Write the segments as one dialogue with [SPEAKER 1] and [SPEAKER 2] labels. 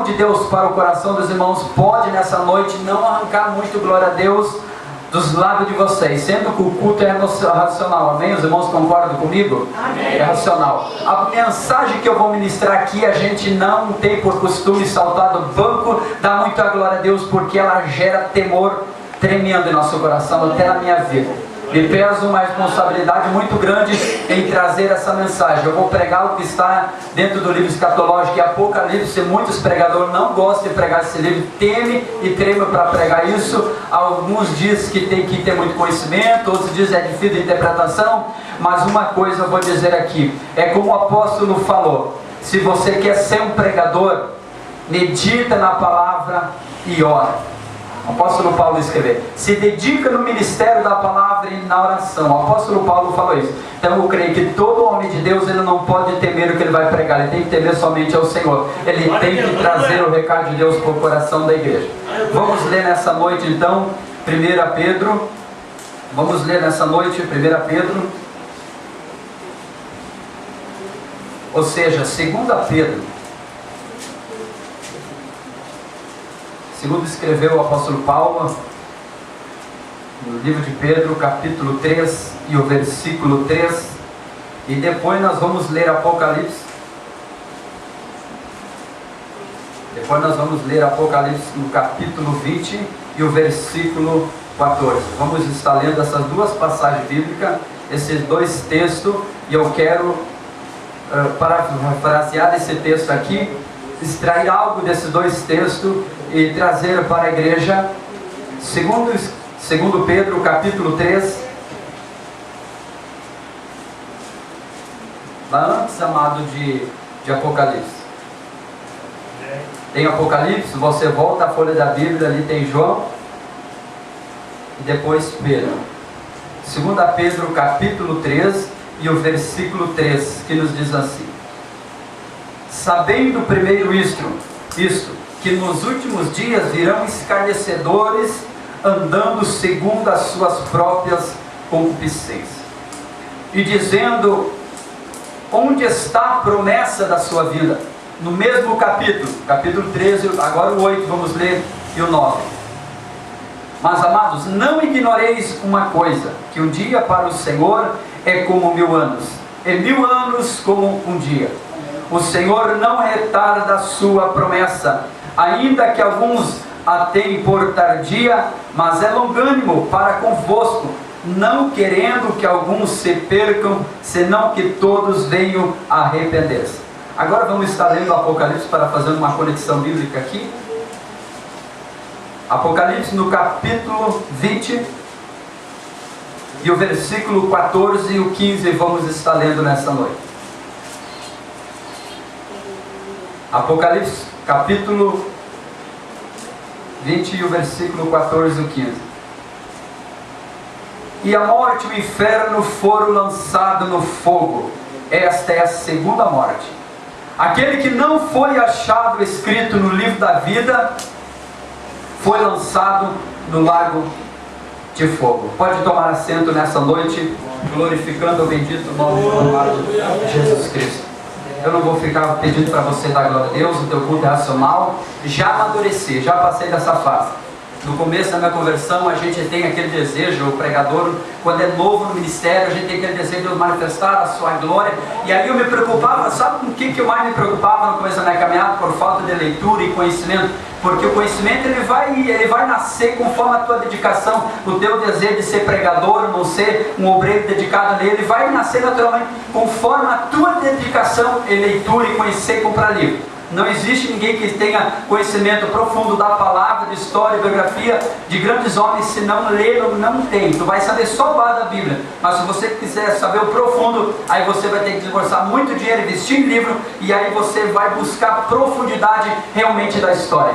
[SPEAKER 1] de Deus para o coração dos irmãos pode nessa noite não arrancar muito, glória a Deus, dos lábios de vocês, sendo que o culto é racional, amém? Os irmãos concordam comigo? Amém. É racional. A mensagem que eu vou ministrar aqui, a gente não tem por costume saltar do banco, dar muita glória a Deus, porque ela gera temor tremendo em nosso coração, até na minha vida. Me peso uma responsabilidade muito grande em trazer essa mensagem. Eu vou pregar o que está dentro do livro escatológico e Apocalipse. Muitos pregadores não gostam de pregar esse livro, temem e tremem para pregar isso. Alguns dizem que tem que ter muito conhecimento, outros dizem que é difícil de interpretação. Mas uma coisa eu vou dizer aqui, é como o apóstolo falou: se você quer ser um pregador, medita na palavra e ora. O apóstolo Paulo escreveu: se dedica no ministério da palavra e na oração. O apóstolo Paulo falou isso. Então eu creio que todo homem de Deus, ele não pode temer o que ele vai pregar, ele tem que temer somente ao Senhor. Ele tem que trazer o recado de Deus para o coração da igreja. Vamos ler nessa noite então 1 Pedro. Vamos ler nessa noite 1 Pedro, ou seja, 2 Pedro. Segundo escreveu o apóstolo Paulo, no livro de Pedro, capítulo 3 e o versículo 3, e depois nós vamos ler Apocalipse. Depois nós vamos ler Apocalipse no capítulo 20 e o versículo 14. Vamos estar lendo essas duas passagens bíblicas, esses dois textos, e eu quero parafrasear esse texto aqui, extrair algo desses dois textos e trazer para a igreja. Segundo Pedro, capítulo 3. Lá antes, amado, de Apocalipse. Tem Apocalipse, você volta à folha da Bíblia, ali tem João, e depois Pedro. 2 Pedro, capítulo 3 e o versículo 3, que nos diz assim: sabendo primeiro isto, que nos últimos dias virão escarnecedores, andando segundo as suas próprias concupiscências, e dizendo: onde está a promessa da sua vida? No mesmo capítulo 13, agora o 8, vamos ler, e o 9. Mas, amados, não ignoreis uma coisa, que um dia para o Senhor é como 1000 anos, e 1000 anos como um dia. O Senhor não retarda a sua promessa, ainda que alguns a tenham por tardia, mas é longânimo para convosco, não querendo que alguns se percam, senão que todos venham a arrepender-se. Agora vamos estar lendo o Apocalipse para fazer uma conexão bíblica aqui. Apocalipse no capítulo 20 e o versículo 14 e o 15 vamos estar lendo nessa noite. Apocalipse, capítulo 20 e o versículo 14 e o 15. E a morte e o inferno foram lançados no fogo. Esta é a segunda morte. Aquele que não foi achado escrito no livro da vida foi lançado no lago de fogo. Pode tomar assento nessa noite, glorificando o bendito nome do amado Jesus Cristo. Eu não vou ficar pedindo para você dar glória a Deus, o teu culto é racional. Já amadureci, já passei dessa fase. No começo da minha conversão, a gente tem aquele desejo, o pregador, quando é novo no ministério, a gente tem aquele desejo de manifestar a sua glória. E aí eu me preocupava, sabe com o que eu mais me preocupava no começo da minha caminhada? Por falta de leitura e conhecimento. Porque o conhecimento ele vai nascer conforme a tua dedicação, o teu desejo de ser pregador, não ser um obreiro dedicado nele, vai nascer naturalmente conforme a tua dedicação em leitura e conhecer e comprar livro. Não existe ninguém que tenha conhecimento profundo da palavra, de história, biografia de grandes homens, se não ler, não tem. Tu vai saber só o base da Bíblia, mas se você quiser saber o profundo, aí você vai ter que desembolsar muito dinheiro, investir em livro, e aí você vai buscar profundidade realmente da história.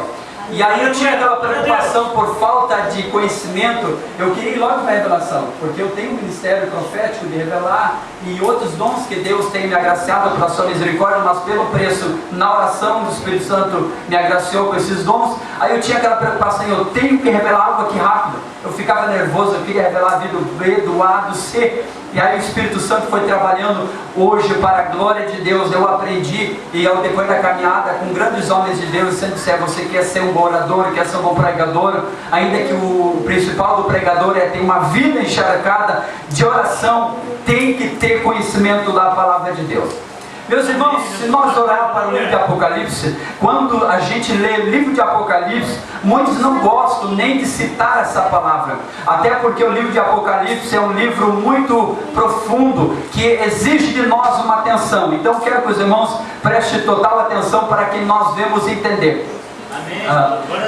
[SPEAKER 1] E aí eu tinha aquela preocupação por falta de conhecimento, eu queria ir logo para a revelação, porque eu tenho um ministério profético de revelar e outros dons que Deus tem me agraciado pela sua misericórdia, mas pelo preço na oração do Espírito Santo me agraciou com esses dons. Aí eu tinha aquela preocupação, eu tenho que revelar algo aqui rápido. eu ficava nervoso, eu queria revelar a vida do B, do A, do C. E aí o Espírito Santo foi trabalhando. Hoje, para a glória de Deus, eu aprendi, e eu, depois da caminhada com grandes homens de Deus, sempre disser, você quer ser um bom orador, quer ser um bom pregador, ainda que o principal do pregador é ter uma vida encharcada de oração, tem que ter conhecimento da palavra de Deus. Meus irmãos, se nós olharmos para o livro de Apocalipse, quando a gente lê o livro de Apocalipse, muitos não gostam nem de citar essa palavra, até porque o livro de Apocalipse é um livro muito profundo, que exige de nós uma atenção. Então quero que os irmãos prestem total atenção para que nós venhamos entender.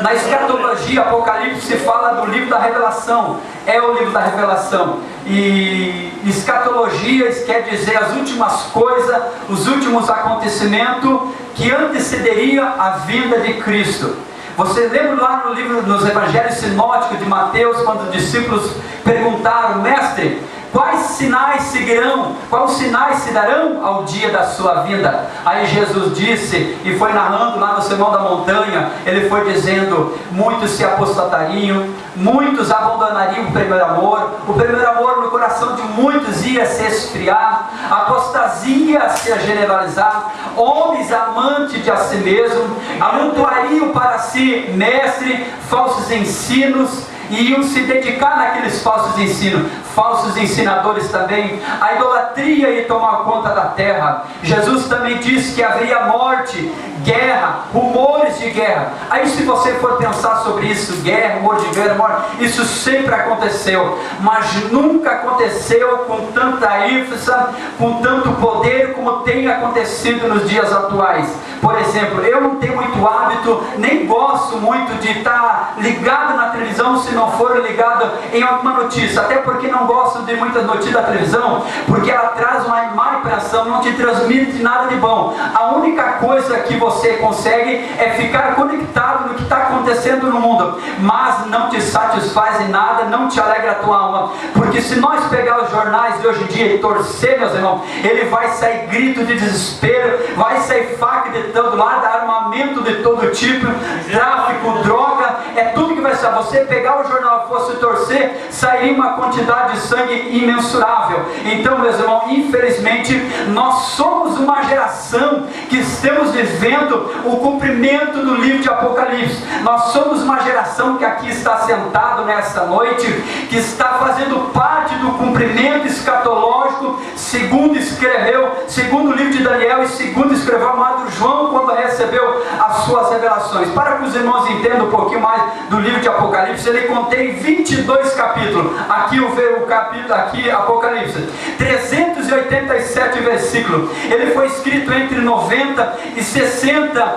[SPEAKER 1] Na escatologia, Apocalipse fala do livro da revelação, é o livro da revelação, e escatologias quer dizer as últimas coisas, os últimos acontecimentos que antecederia a vinda de Cristo. Você lembra lá no livro, nos evangelhos sinóticos de Mateus, quando os discípulos perguntaram, mestre, quais sinais seguirão, quais sinais se darão ao dia da sua vinda? Aí Jesus disse, e foi narrando lá no Sermão da Montanha, ele foi dizendo, muitos se apostatariam, muitos abandonariam o primeiro amor no coração de muitos ia se esfriar, a apostasia ia se generalizar, homens amantes de a si mesmo, amontoariam para si mestre, falsos ensinos, e iam se dedicar naqueles falsos ensinos, falsos ensinadores também, a idolatria ia tomar conta da terra. Jesus também disse que haveria morte, guerra, rumores de guerra. Aí se você for pensar sobre isso, guerra, rumor de guerra, morte, isso sempre aconteceu, mas nunca aconteceu com tanta ênfase, com tanto poder como tem acontecido nos dias atuais. Por exemplo, eu não tenho muito hábito, nem gosto muito de estar ligado na televisão se não for ligado em alguma notícia, até porque não gosto de muitas notícias da televisão, porque ela traz uma má impressão, não te transmite nada de bom. A única coisa que você consegue é ficar conectado no que está acontecendo no mundo, mas não te satisfaz em nada, não te alegra a tua alma, porque se nós pegar os jornais de hoje em dia e torcer, meus irmãos, ele vai sair grito de desespero, vai sair faca de todo lado, armamento de todo tipo, tráfico, droga, é tudo que vai sair. Você pegar o jornal e fosse torcer, sairia uma quantidade de sangue imensurável. Então, meus irmãos, infelizmente nós somos uma geração que estamos vivendo o cumprimento do livro de Apocalipse. Nós somos uma geração que aqui está sentado nessa noite, que está fazendo parte do cumprimento escatológico, segundo o livro de Daniel, e segundo escreveu o amado João quando recebeu as suas revelações. Para que os irmãos entendam um pouquinho mais do livro de Apocalipse, ele contém 22 capítulos. Aqui o capítulo, aqui Apocalipse, 387 versículos. Ele foi escrito entre 90 e 60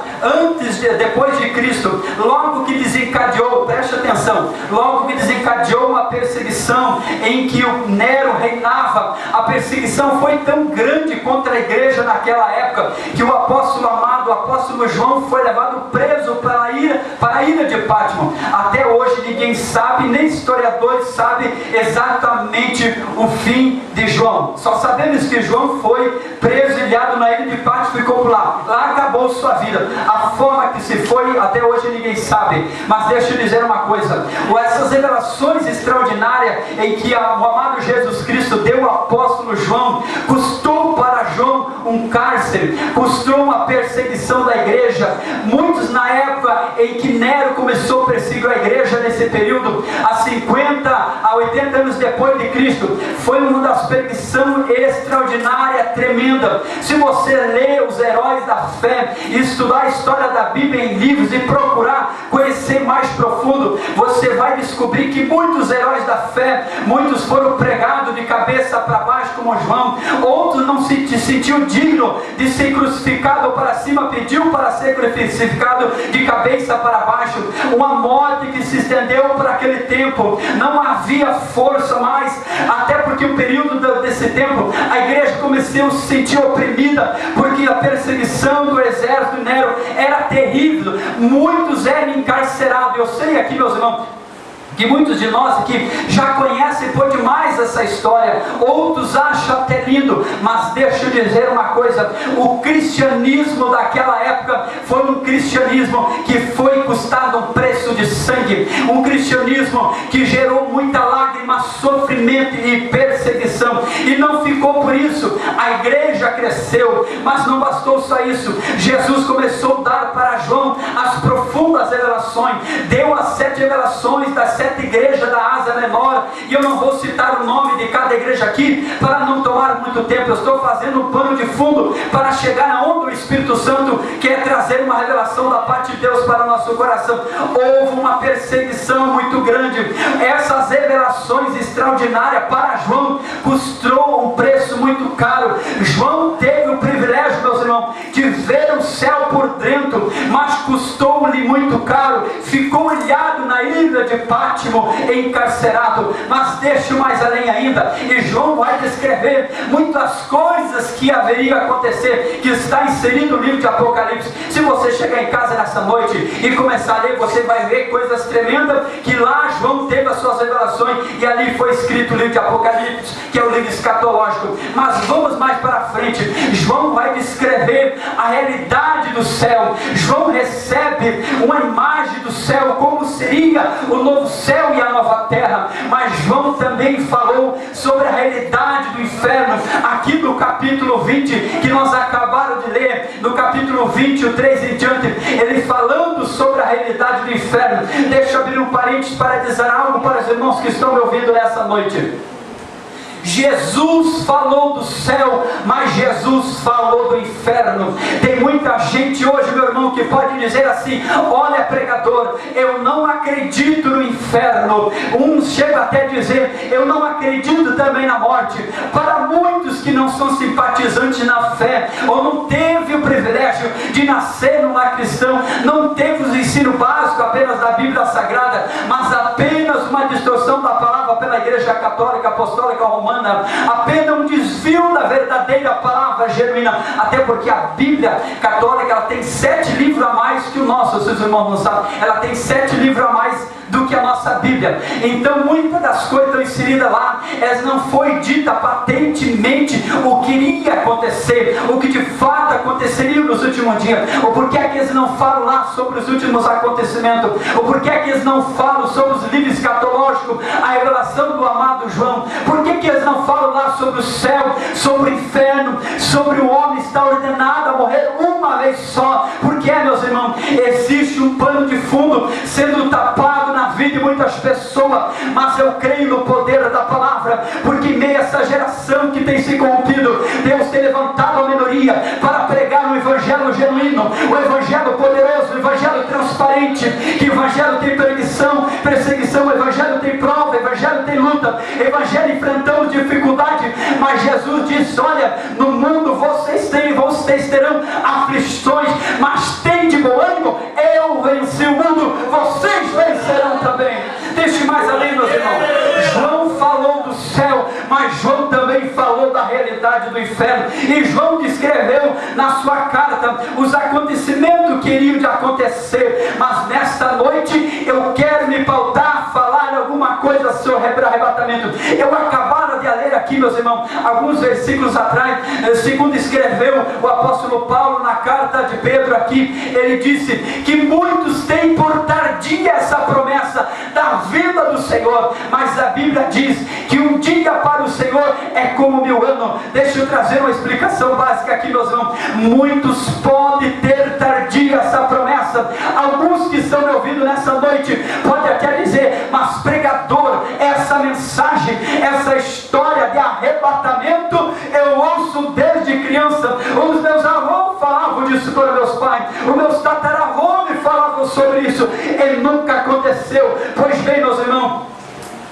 [SPEAKER 1] depois de Cristo. Logo que desencadeou, preste atenção, logo que desencadeou uma perseguição em que o Nero reinava. A perseguição foi tão grande contra a igreja naquela época, que o apóstolo amado, o apóstolo João, foi levado preso para a ilha de Patmos. Até hoje ninguém sabe, nem historiadores sabem exatamente o fim de João. Só sabemos que João foi preso, ilhado na ilha de Patmos, ficou por lá. Lá acabou sua vida. A forma que se foi, até hoje ninguém sabe. Mas deixa eu dizer uma coisa, essas revelações extraordinárias em que o amado Jesus Cristo deu ao apóstolo João, custou para João um cárcere, custou uma perseguição da igreja. Muitos na época em que Nero começou a perseguir a igreja, nesse período, a 50 a 80 anos depois de Cristo, foi uma das perseguições extraordinárias, tremenda. Se você ler os heróis da fé, estudar a história da Bíblia em livros e procurar conhecer mais profundo, você vai descobrir que muitos heróis da fé, muitos foram pregados de cabeça para baixo como João, outros não se sentiu digno de ser crucificado para cima, pediu para ser crucificado de cabeça para baixo. Uma morte que se estendeu para aquele tempo, não havia força mais, até porque o período desse tempo a igreja começou a se sentir oprimida, porque a perseguição do exército de Nero era terrível, muitos eram encarcerados. Eu sei aqui, meus irmãos, que muitos de nós aqui já conhecem por demais essa história, outros acham até lindo, mas deixa eu dizer uma coisa: o cristianismo daquela época foi um cristianismo que foi custado um preço de sangue, um cristianismo que gerou muita lágrima, sofrimento e perseguição, e não ficou por isso. A igreja cresceu, mas não bastou só isso. Jesus começou a dar para João as profundas revelações, deu as 7 revelações das 7 igrejas da Ásia Menor, e eu não vou citar o nome de cada igreja aqui para não tomar muito tempo. Eu estou fazendo um pano de fundo para chegar aonde o Espírito Santo quer trazer uma revelação da parte de Deus para o nosso coração. Houve uma perseguição muito grande. Essas revelações extraordinárias para João custou um preço muito caro. João teve o privilégio, meus irmãos, de ver o céu por dentro, mas custou-lhe muito caro. Ficou ilhado na ilha de Pátimo, encarcerado. Mas deixa mais além ainda, e João vai descrever muitas coisas que haveria acontecer, que está inserido no livro de Apocalipse. Se você chegar em casa nessa noite e começar a ler, você vai ver coisas tremendas, que lá João teve as suas revelações, e ali foi escrito o livro de Apocalipse, que é o livro escatológico. Mas vamos mais para frente. João vai descrever a realidade do céu. João recebe uma imagem do céu, como seria o novo céu e a nova terra. Mas João também falou sobre a realidade do inferno, aqui no capítulo 20, que nós acabaram de ler, no capítulo 20, o 3 em diante, ele falando sobre a realidade do inferno. Deixa eu abrir um parênteses para dizer algo para os irmãos que estão me ouvindo nessa noite. Jesus falou do céu, mas Jesus falou do inferno. Tem muita gente hoje, meu irmão, que pode dizer assim: olha, pregador, eu não acredito no inferno. Uns chegam até a dizer: eu não acredito também na morte. Para muitos que não são simpatizantes na fé, ou não teve o privilégio de nascer num lar cristão, não teve o ensino básico apenas da Bíblia Sagrada, mas apenas uma distorção da palavra pela Igreja Católica Apostólica Romana, apenas um desvio da verdadeira palavra genuína. Até porque a Bíblia Católica, ela tem 7 livros a mais que o nosso, se os irmãos não sabem. Ela tem 7 livros a mais do que a nossa Bíblia. Então muitas das coisas estão inseridas lá, elas não foi dita patentemente o que iria acontecer, o que de fato aconteceria nos últimos dias. Ou por que é que eles não falam lá sobre os últimos acontecimentos? Ou por que é que eles não falam sobre os livros escatológicos, a revelação do amado João? Por que que eles não falam lá sobre o céu, sobre o inferno, sobre o homem está ordenado a morrer uma vez só? Porque, meus irmãos, existe um pano de fundo sendo tapado na vida de muitas pessoas, mas eu creio no poder da palavra, porque em meio a essa geração que tem se corrompido, Deus tem levantado a minoria para pregar o evangelho genuíno, o evangelho poderoso, o evangelho transparente. Que o evangelho tem perseguição, o evangelho tem prova, o evangelho tem luta, o evangelho enfrentando dificuldade, mas Jesus disse: olha, no mundo vocês terão aflições, mas tem de bom ânimo, eu venci o mundo, vocês vencerão também. Deixe mais além, meus irmãos. João falou do céu, mas João também falou da realidade do inferno, e João descreveu na sua carta os acontecimentos que iriam de acontecer. Mas nesta noite eu quero me pautar, falar alguma coisa sobre arrebatamento. Eu acabara de ler aqui, meus irmãos, alguns versículos atrás, segundo escreveu o apóstolo Paulo na carta de Pedro aqui, ele disse que muitos têm por tardia essa promessa da vinda do Senhor, mas a Bíblia diz que um dia para o Senhor é como 1000 anos. Deixa eu trazer uma explicação básica aqui, meus irmãos. Muitos podem ter tardia essa promessa. Alguns que estão me ouvindo nessa noite podem até dizer: mas pregador, essa mensagem, essa história de arrebatamento eu ouço desde criança. Os meus avós falavam disso para meus pais, os meus tataravós me falavam sobre isso, e nunca aconteceu. Pois bem, meus irmãos,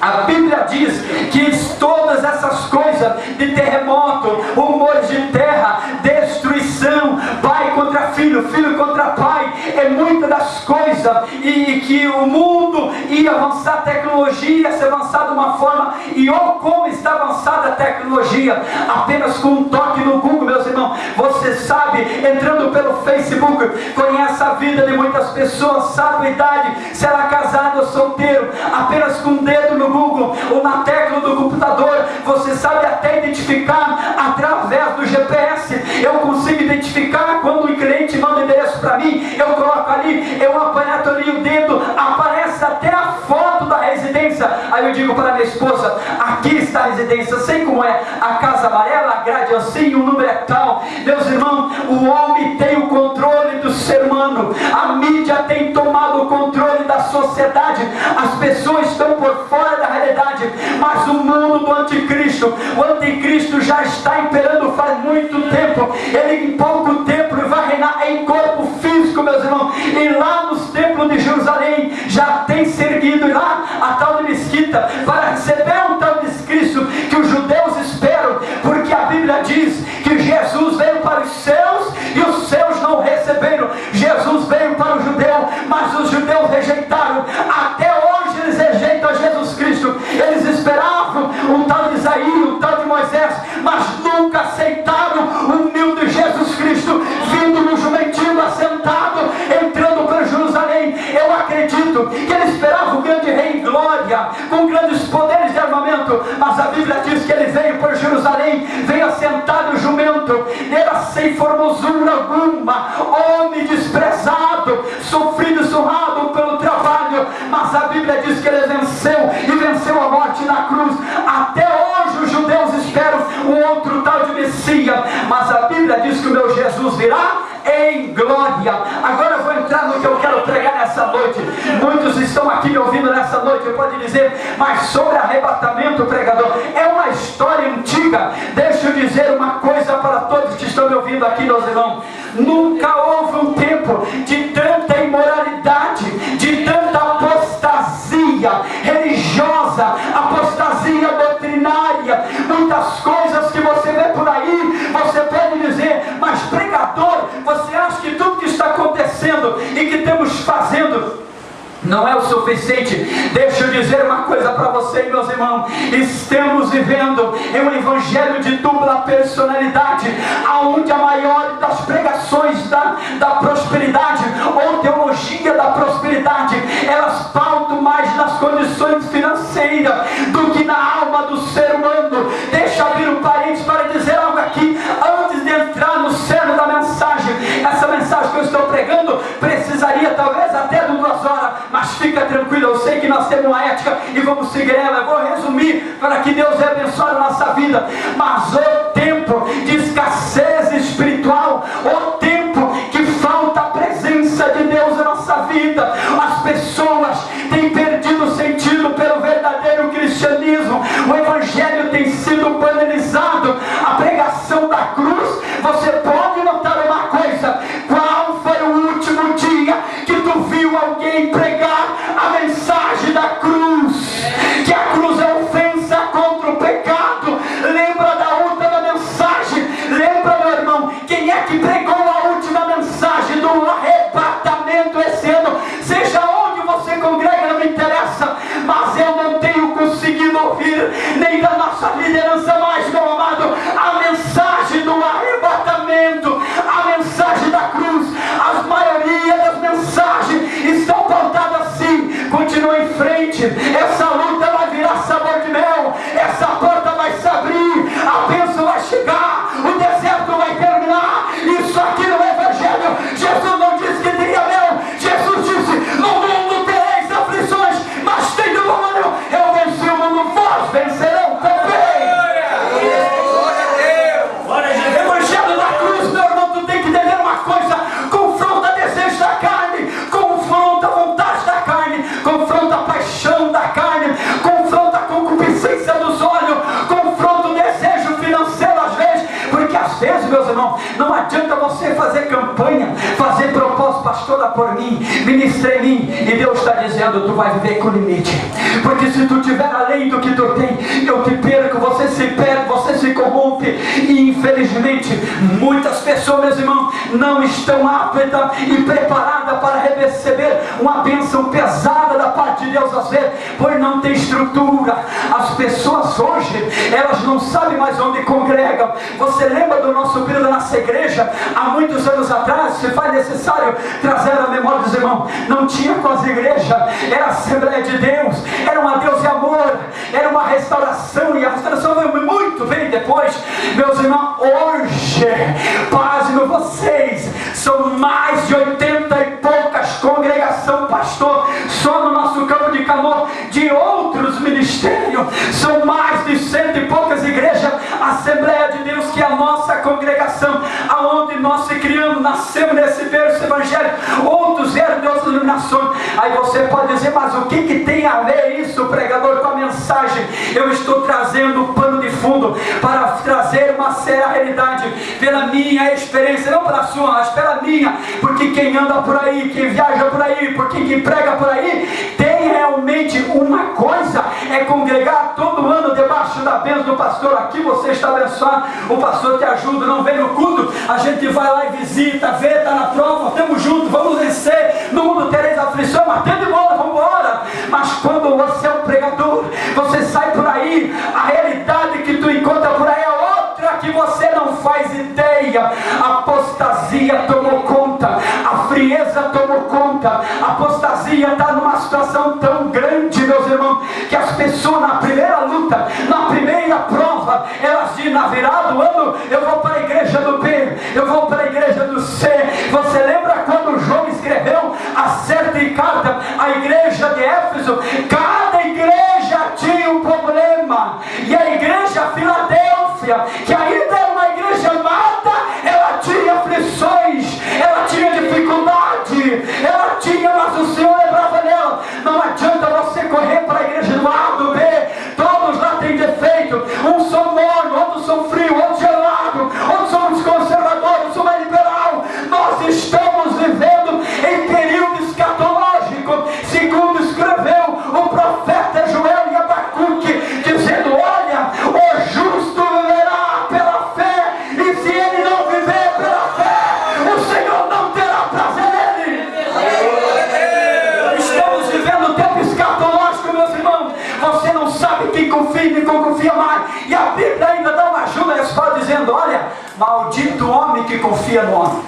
[SPEAKER 1] a Bíblia diz que todas essas coisas de terremoto, rumores de terra, destruição, pai contra filho, filho contra pai, muitas das coisas, e que o mundo ia avançar, a tecnologia ia se avançar de uma forma, e como está avançada a tecnologia, apenas com um toque no Google, meus irmãos, você sabe, entrando pelo Facebook, conhece a vida de muitas pessoas, sabe a idade, se ela é casada ou solteiro, apenas com um dedo no Google, ou na tecla do computador, você sabe até identificar, através do GPS, eu consigo identificar quando o cliente manda o endereço para mim, eu coloco ali, eu apanho ali o dedo, aparece até a foto da residência, aí eu digo para minha esposa, aqui está a residência, sei como é, a casa amarela, a grade assim, o número é tal. Meus irmãos, o homem tem o controle do ser humano, a mídia tem tomado o controle da sociedade, as pessoas estão por fora da realidade, mas o mundo do anticristo, o anticristo já está imperando faz muito tempo, ele em pouco tempo vai reinar em corpo físico, meus irmãos, e lá nos templos de Jerusalém, já tem se erguido lá a tal de mesquita, para receber um tal de Cristo, que os judeus esperam, porque a Bíblia diz que Jesus veio para os seus, e os seus não receberam. Jesus veio para o judeu, mas os judeus rejeitaram, até hoje eles rejeitam a Jesus Cristo. Eles esperavam um tal de Isaías, um tal de Moisés, mas nunca aceitaram o humilde Jesus Cristo, vindo no jumentinho assentado, entrando para Jerusalém. Eu acredito que ele esperava o grande rei em glória, com grandes poderes de armamento, mas a Bíblia diz que ele veio para Jerusalém, veio assentado no jumento, era sem formosura alguma, homem desprezado, sofrido e surrado pelo trabalho, mas a Bíblia diz que ele venceu, e venceu a morte na cruz. Até hoje os judeus esperam um outro tal de Messias, mas a Bíblia diz que o meu Jesus virá em glória. Agora eu vou entrar no que eu quero pregar nessa noite. Muitos estão aqui me ouvindo nessa noite, pode dizer, mas sobre arrebatamento, pregador, é uma história antiga. Deixa eu dizer uma coisa para todos que estão me ouvindo aqui, meus irmãos. Nunca houve um tempo de tanta imoralidade, de tanta apostasia religiosa, apostasia doutrinária, muitas coisas que você vê por aí, você pode dizer, mas pregador, você acha que tudo que está acontecendo e que estamos fazendo não é o suficiente? Deixa eu dizer uma coisa para você, meus irmãos, estamos vivendo em um evangelho de dupla personalidade, aonde a maior das pregações da prosperidade, ou teologia da prosperidade, elas pautam mais nas condições financeiras do que na alma do ser humano. Deixa eu abrir um parênteses para dizer algo aqui, antes de entrar no cerne da mensagem. Essa mensagem que eu estou pregando precisaria talvez até de 2 horas, mas fica tranquilo, eu sei que nós temos uma ética e vamos seguir ela. Eu vou resumir para que Deus abençoe a nossa vida. Mas o tempo de escassez espiritual, o tempo que falta a presença de Deus na nossa vida, as pessoas têm perdido o sentido pelo verdadeiro cristianismo, o evangelho tem sido banalizado, a pregação da cruz. Você pode notar uma coisa: qual foi o último dia que tu viu alguém pregar a mensagem da cruz? Que a cruz é ofensa contra o pecado. Lembra da última mensagem? Lembra, meu irmão, quem é que pregou a última mensagem do arrebatamento esse ano? Seja onde você congrega, não me interessa, mas eu não tenho conseguido ouvir, nem da nossa liderança mais, meu amado, a mensagem do arrebatamento, a mensagem da cruz. A maioria das mensagens estão pautadas assim: continua em frente, essa luta vai virar sabor de mel, essa porta vai se abrir, a bênção vai chegar, o deserto vai terminar. Isso aqui no evangelho, Jesus não disse que teria mel, Jesus disse: no mundo tereis aflições, mas tem do bom ânimo, eu venci o mundo, vós vencerão também. Evangelho da cruz, meu irmão, tu tem que entender uma coisa: confronta desejo da carne, confronta a vontade da carne, confronta a paixão da carne, confronta a concupiscência dos olhos, confronta o desejo financeiro às vezes, porque às vezes, meus irmãos, não adianta você fazer campanha, fazer propósito: pastor, ora por mim, ministra em mim, e Deus está dizendo: tu vai viver com limite, porque se tu tiver além do que tu tem, eu te perco, você se perde, você se corrompe, E infelizmente, muitas pessoas, meus irmãos, não estão aptas e preparadas para receber uma bênção pesada da parte de Deus, às vezes, pois não tem estrutura. As pessoas hoje, elas não sabem mais onde congregam. Você lembra do nosso período na nossa igreja, há muitos anos atrás? Se faz necessário trazer a memória dos irmãos, não tinha quase igreja, era a Assembleia de Deus, era uma Deus e amor, era uma restauração, e a restauração veio depois. Meus irmãos, hoje, pasmem vocês, são mais de 80 e poucas congregações, pastor, só no nosso campo de Canoa, de outros ministérios, são mais de 100 e poucas igrejas, Assembleia de Deus, que é a nossa congregação, aonde nós se criamos, nascemos nesse berço evangélico, outros eram de outras denominações. Aí você pode dizer, mas o que tem a ver isso, pregador, com a mensagem? Eu estou trazendo o pano de fundo para trazer uma séria realidade, pela minha experiência, não pela sua, mas pela minha, porque quem anda por aí, quem viaja por aí, porque quem prega por aí, tem realmente uma coisa, é congregar todo ano debaixo da bênção do pastor. Aqui você está abençoado, o pastor te ajuda, não vem no culto, a gente vai lá e visita, vê, está na prova, estamos juntos, vamos vencer, no mundo tereis aflição, mas tem de bola, vamos embora. Mas quando você é um pregador, você sai por aí, a realidade que tu encontra por aí é outra que você não faz ideia. A apostasia tomou conta, a frieza tomou conta, a apostasia está numa situação tão grande, meus irmãos, que as pessoas na primeira luta, na primeira prova, elas dizem, na virada do ano, eu vou para a igreja do B, eu vou para a igreja do C. Você lembra quando João escreveu a certa carta à igreja de Éfeso? Cada igreja tinha um problema, e a igreja Filadélfia, que ainda era uma igreja amada, ela tinha aflições, ela tinha dificuldade, ela tinha, mas o Senhor lembrava nela. Não adianta você correr para a igreja do A, do B, todos lá têm defeito, uns são mornos, outros são frios, outros gelados, outros somos conservadores, outros somos liberal. Nós estamos vivendo em período escatológico, segundo escreveu o profeta Joel e Abacuque, dizendo, olha, o justo viverá pela fé, e se ele não viver pela fé, o Senhor não terá prazer nele. Estamos vivendo um tempo escatológico, meus irmãos. Você não sabe quem confia e quem confia mais, e a Bíblia ainda dá uma ajuda especial dizendo, olha, maldito homem que confia no homem.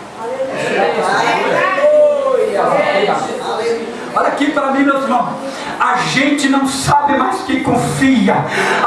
[SPEAKER 1] Olha aqui para mim, meus irmãos, a gente não sabe mais quem confia.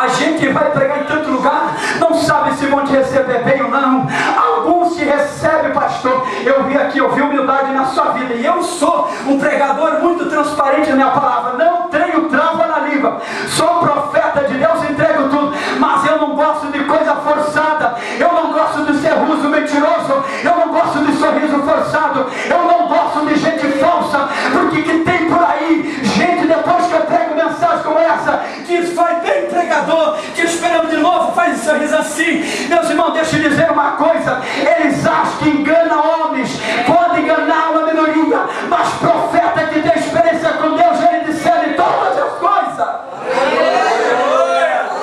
[SPEAKER 1] A gente vai pregar em tanto lugar, não sabe se vão te receber bem ou não. Alguns te recebem, pastor. Eu vi aqui, eu vi humildade na sua vida, e eu sou um pregador muito transparente na minha palavra, não tenho trava na língua, sou profeta de Deus, entrego tudo, mas eu não gosto de coisa forçada, eu não gosto de ser russo, mentiroso, eu não gosto de sorriso forçado, eu não gosto de gente falsa, porque que tem por aí gente, depois que eu prego mensagem como essa, diz, vai bem pregador, te esperamos de novo, faz esse sorriso assim. Meus irmãos, deixa eu dizer uma coisa, eles acham que engana homens, pode enganar uma minoria, mas profeta que tem experiência com Deus, ele discerne todas as coisas.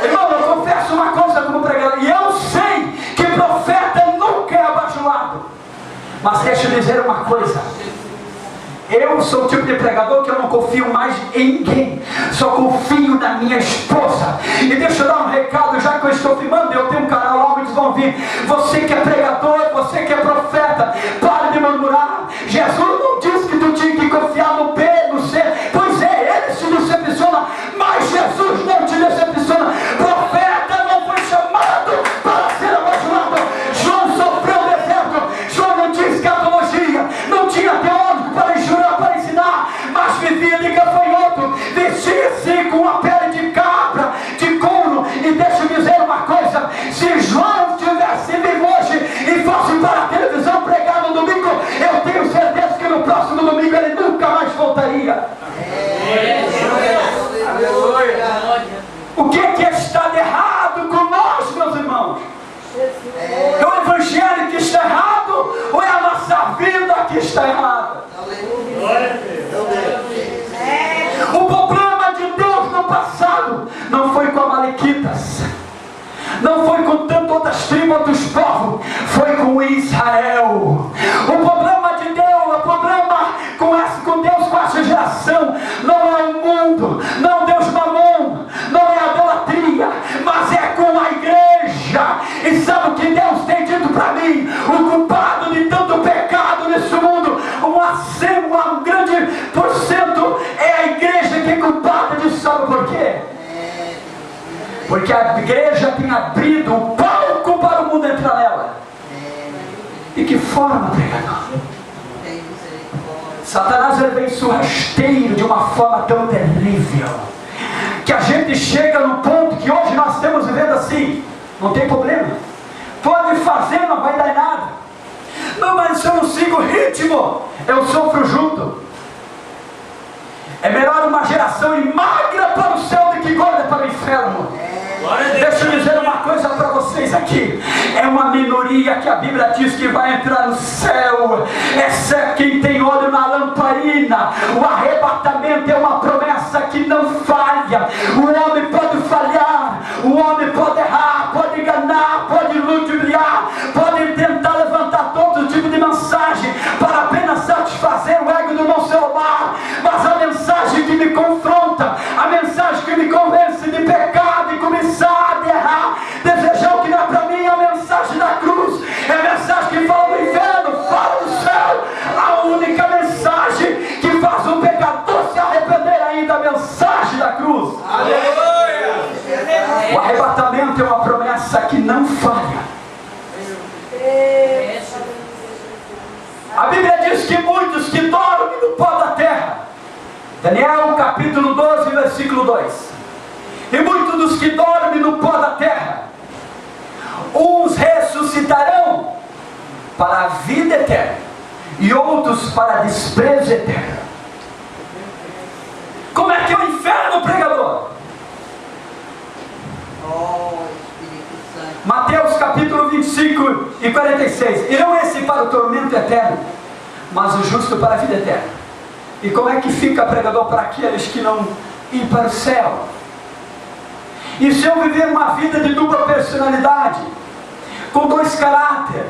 [SPEAKER 1] Irmão, eu confesso uma coisa como pregador, e eu sei que profeta nunca é abajulado, mas deixa eu dizer uma coisa, eu sou o tipo de pregador que eu não confio mais em ninguém, só confio na minha esposa. E deixa eu dar um recado, já que eu estou filmando, eu tenho um canal lá, muitos vão vir. Você que é pregador, você que é profeta, pare de murmurar. Jesus não disse que tu tinha que confiar no B, no C. Pois é, ele se decepciona, mas Jesus não te decepciona. Profeta não foi chamado para ser abajulado. João sofreu o deserto, João não tinha escatologia, não tinha teólogo para jurar, para ensinar, mas vivia de gafanhoto, vestia-se com uma pele de cabra, de couro. E deixa eu dizer uma coisa, se João estivesse vivo hoje e fosse para a televisão pregar no domingo, eu tenho certeza que no próximo domingo ele nunca mais voltaria. O que está de errado com nós, meus irmãos? É o evangelho que está errado, ou é a nossa vida que está errada? O problema de Deus no passado não foi com Amalequitas, não foi com tanto outras tribos, outros povos, foi com Israel. O problema de Deus, o problema com Deus, com essa geração, não é o mundo, não é Deus mamon, não é a idolatria, mas é com a igreja. E sabe o que Deus tem dito para mim? O culpado de tanto pecado nesse mundo, um grande porcento é a igreja que é culpada disso. Sabe por quê? Porque a igreja tem abrido o palco para o mundo entrar nela. De que forma, pregador? Satanás vem rasteiro de uma forma tão terrível, que a gente chega no ponto que hoje nós estamos vivendo assim. Não tem problema, pode fazer, não vai dar nada. Não, mas se eu não sigo o ritmo, eu sofro junto. É melhor uma geração magra para o céu do que gorda para o inferno. Deixa eu dizer uma coisa para vocês aqui. É uma minoria que a Bíblia diz que vai entrar no céu. Essa é quem tem olho na lamparina. O arrebatamento é uma promessa que não falha. O homem pode falhar, o homem pode errar, pode enganar, pode ludibriar, pode tentar levantar todo tipo de mensagem para apenas satisfazer o ego do meu celular. Mas a mensagem que me confronta, a mensagem que me convence de pecado e começar a errar, desejar o que não é para mim, é a mensagem da cruz, é a mensagem que fala do inferno, fala do céu. A única mensagem que faz um pecador se arrepender ainda, a mensagem da cruz. Aleluia! O arrebatamento é uma promessa que não falha. A Bíblia diz que muitos que dormem no pó da terra, Daniel capítulo 12, versículo 2, e muitos dos que dormem no pó da terra, uns ressuscitarão para a vida eterna, e outros para desprezo eterno. Como é que é o inferno, pregador? Mateus capítulo 25 e 46. Irão esse para o tormento eterno, mas o justo para a vida eterna. E como é que fica, pregador, para aqueles que não ir para o céu? E se eu viver uma vida de dupla personalidade, com dois caráteres?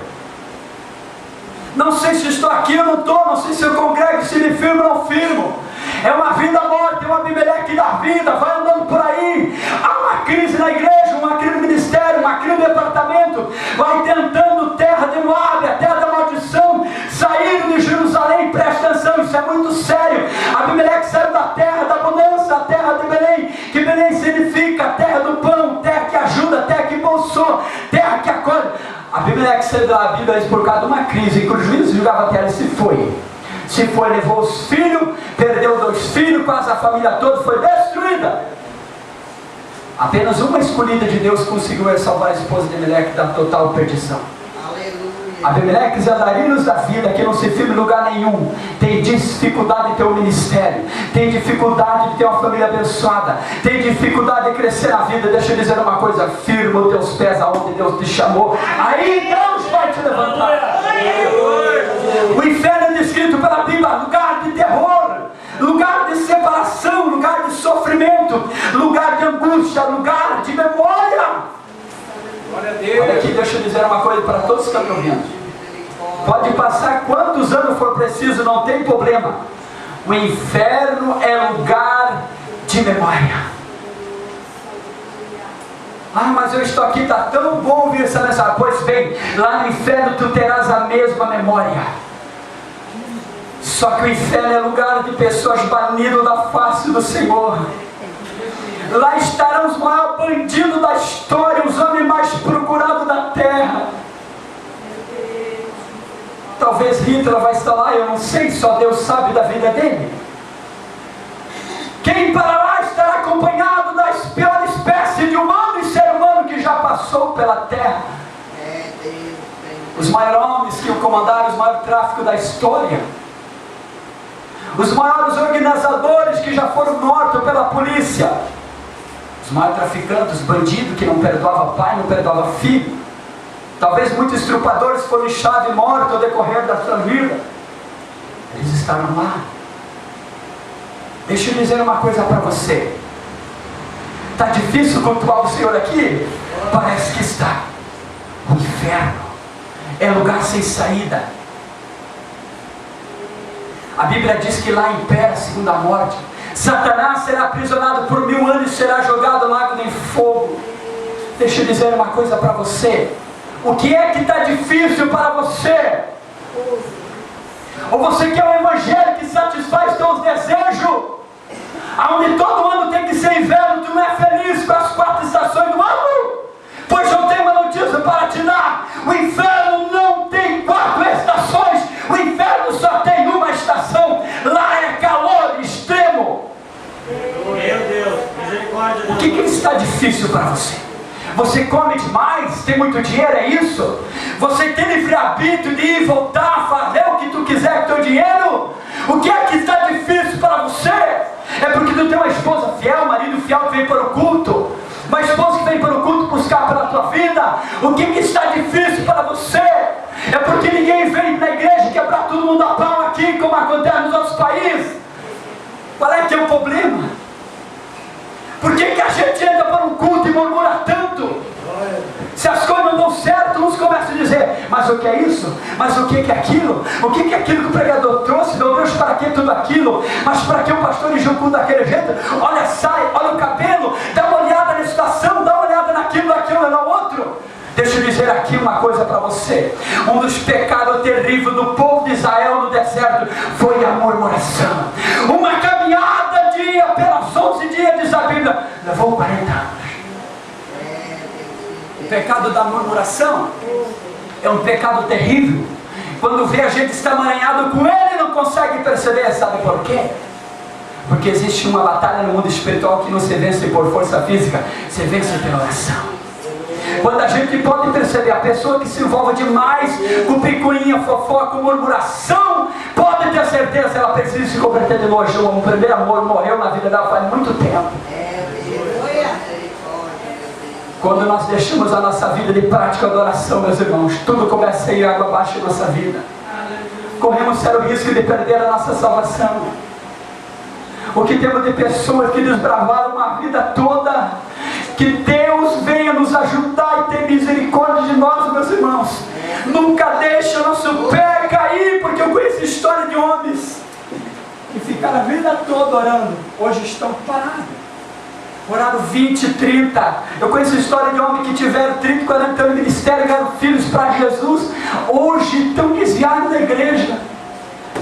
[SPEAKER 1] Não sei se estou aqui ou não estou, não sei se eu congrego, se me firmo ou não firmo. É uma vida morta, é uma Abimeleque da vida, vai andando por aí. Há uma crise na igreja, uma crise no ministério, uma crise no departamento. Vai tentando terra de Moabe, a terra da maldição, sair de Jerusalém. Presta atenção, isso é muito sério. Abimeleque saiu da terra da bonança, a terra de Belém, que Belém significa terra do pão, terra que ajuda, terra que bolsou, terra que acolhe. Abimeleque saiu da Bíblia por causa de uma crise, em que o juiz julgava a terra e se foi. Se foi, levou os filhos, perdeu 2 filhos, quase a família toda foi destruída. Apenas uma escolhida de Deus conseguiu salvar a esposa de Abimeleque da total perdição. Abimeleque, andarinos da vida, que não se firma em lugar nenhum, tem dificuldade de ter um ministério, tem dificuldade de ter uma família abençoada, tem dificuldade de crescer na vida. Deixa eu dizer uma coisa: firma os teus pés aonde Deus te chamou, aí Deus vai te levantar. O inferno é descrito pela Bíblia: lugar de terror, lugar de separação, lugar de sofrimento, lugar de angústia, lugar de memória. Olha aqui, deixa eu dizer uma coisa para todos que estão me ouvindo. Pode passar quantos anos for preciso, não tem problema. O inferno é lugar de memória. Ah, mas eu estou aqui, está tão bom ouvir essa mensagem. Pois bem, lá no inferno tu terás a mesma memória. Só que o inferno é lugar de pessoas banidas da face do Senhor. Lá estarão os maiores bandidos da história, os homens mais procurados da terra. Talvez Hitler vai estar lá, eu não sei, só Deus sabe da vida dele. Quem para lá estará acompanhado da pior espécie de humano e ser humano que já passou pela terra. Os maiores homens que comandaram os maiores tráficos da história. Os maiores organizadores que já foram mortos pela polícia. Os maiores traficantes, bandidos que não perdoavam pai, não perdoavam filho. Talvez muitos estrupadores foram inchados e mortos ao decorrer da sua vida. Eles estavam lá. Deixa eu dizer uma coisa para você. Está difícil cultuar o Senhor aqui? Parece que está. inferno, é lugar sem saída. A Bíblia diz que lá impera a segunda morte. Satanás será aprisionado por 1000 anos e será jogado no lago de fogo. Deixa eu dizer uma coisa para você. O que é que está difícil para você? Ou você quer um evangelho que satisfaz teus desejos? Onde todo ano tem que ser inverno, tu não é feliz com as 4 estações do ano? Pois eu tenho uma notícia para te dar. O inferno não tem 4 estações. O inferno só tem uma estação. Lá é calor extremo.
[SPEAKER 2] Meu Deus, misericórdia.
[SPEAKER 1] O que está difícil para você? Você come demais? Tem muito dinheiro? É isso? Você tem livre-arbítrio de ir e voltar, fazer o que tu quiser com teu dinheiro? O que é que está difícil para você? É porque tu tem uma esposa fiel, um marido fiel que vem para o culto, uma esposa que vem para o culto buscar pela tua vida. O que está difícil para você? É porque ninguém vem na igreja quebrar todo mundo a pau aqui, como acontece nos outros países. Qual é que é o problema? Por que a gente entra para um culto e murmura tanto? Se as coisas não dão certo, uns começam a dizer: mas o que é isso? Mas o que é aquilo? O que é aquilo que o pregador trouxe? Meu Deus, para que tudo aquilo? Mas para que o pastor dirigiu o culto daquele jeito? Olha a saia, olha o cabelo, dá uma olhada na situação, dá uma olhada naquilo e no outro. Deixa eu dizer aqui uma coisa para você. Um dos pecados terríveis do povo de Israel no deserto foi a murmuração. Uma caminhada pelas 11 dias, diz a Bíblia, levou 40 anos. O pecado da murmuração é um pecado terrível. Quando vê a gente está emaranhado com ele, não consegue perceber. Sabe por quê? Porque existe uma batalha no mundo espiritual que não se vence por força física, se vence pela oração. Quando a gente pode perceber a pessoa que se envolve demais com picuinha, fofoca, com murmuração, pode ter certeza, ela precisa se converter de novo. O primeiro amor morreu na vida dela faz muito tempo. Quando nós deixamos a nossa vida de prática de oração, meus irmãos, tudo começa a ir água abaixo em nossa vida. Corremos sério risco de perder a nossa salvação. O que temos de pessoas que desbravaram uma vida toda. Que Deus venha nos ajudar e ter misericórdia de nós, meus irmãos. Nunca deixe o nosso pé cair, porque eu conheço história de homens que ficaram a vida toda orando, hoje estão parados. Oraram 20, 30. Eu conheço história de homens que tiveram 30, 40 anos de ministério, ganharam filhos para Jesus, hoje estão desviados da igreja.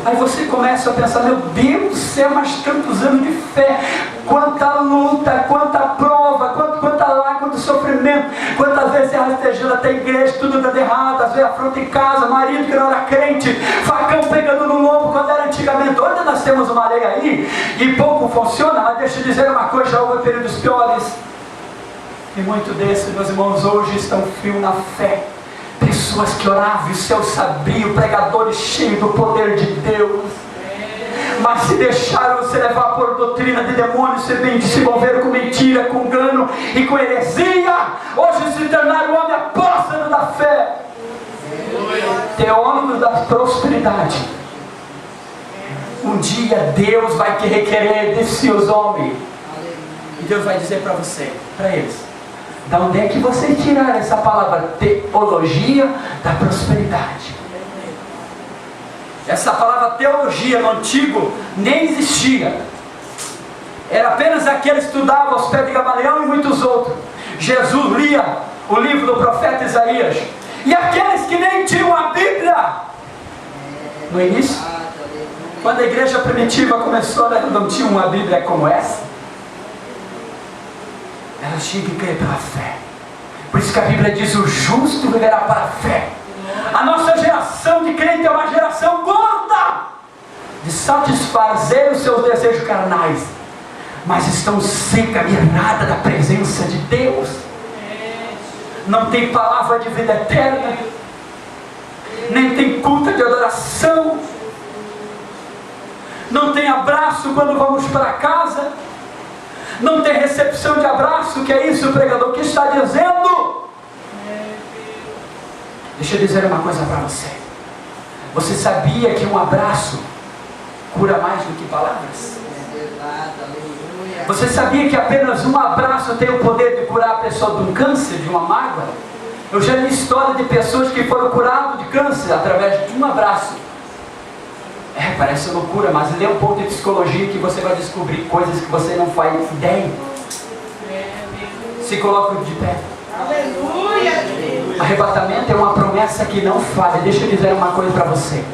[SPEAKER 1] Aí você começa a pensar: meu Deus do céu, mas tantos anos de fé, quanta luta, quanta prova, quanta lágrima, quanto sofrimento, quantas vezes rastejando até a igreja, tudo dando errado, às vezes afronta em casa, marido que não era crente, facão pegando no lombo quando era antigamente. Hoje nós temos uma lei aí, e pouco funciona, mas deixa eu dizer uma coisa: já houve períodos piores, e muito desses, meus irmãos, hoje estão frios na fé. Pessoas que oravam e o céu sabia, pregadores cheios do poder de Deus, mas se deixaram se levar por doutrina de demônios, se envolveram com mentira, com engano e com heresia. Hoje se tornaram homem apóstolo da fé, teólogos da prosperidade. Um dia Deus vai requerer de si os homens, e Deus vai dizer para você, para eles: da onde é que vocês tiraram essa palavra teologia da prosperidade? Essa palavra teologia no antigo nem existia. Era apenas aqueles que estudavam aos pés de Gamaliel e muitos outros. Jesus lia o livro do profeta Isaías. E aqueles que nem tinham a Bíblia. No início, quando a igreja primitiva começou, não tinha uma Bíblia como essa. Elas tinham que crer pela fé. Por isso que a Bíblia diz: o justo viverá para a fé. A nossa geração de crente é uma geração gorda de satisfazer os seus desejos carnais, mas estão seca e nada da presença de Deus. Não tem palavra de vida eterna, nem tem culto de adoração, não tem abraço quando vamos para casa, não tem recepção de abraço. Que é isso, o pregador que está dizendo? Deixa eu dizer uma coisa para você. Você sabia que um abraço cura mais do que palavras? Você sabia que apenas um abraço tem o poder de curar a pessoa de um câncer, de uma mágoa? Eu já li história de pessoas que foram curadas de câncer através de um abraço. Parece loucura, mas lê um pouco de psicologia que você vai descobrir coisas que você não faz ideia. Se coloca de pé.
[SPEAKER 3] Aleluia!
[SPEAKER 1] Arrebatamento é uma promessa que não falha. Deixa eu dizer uma coisa para você.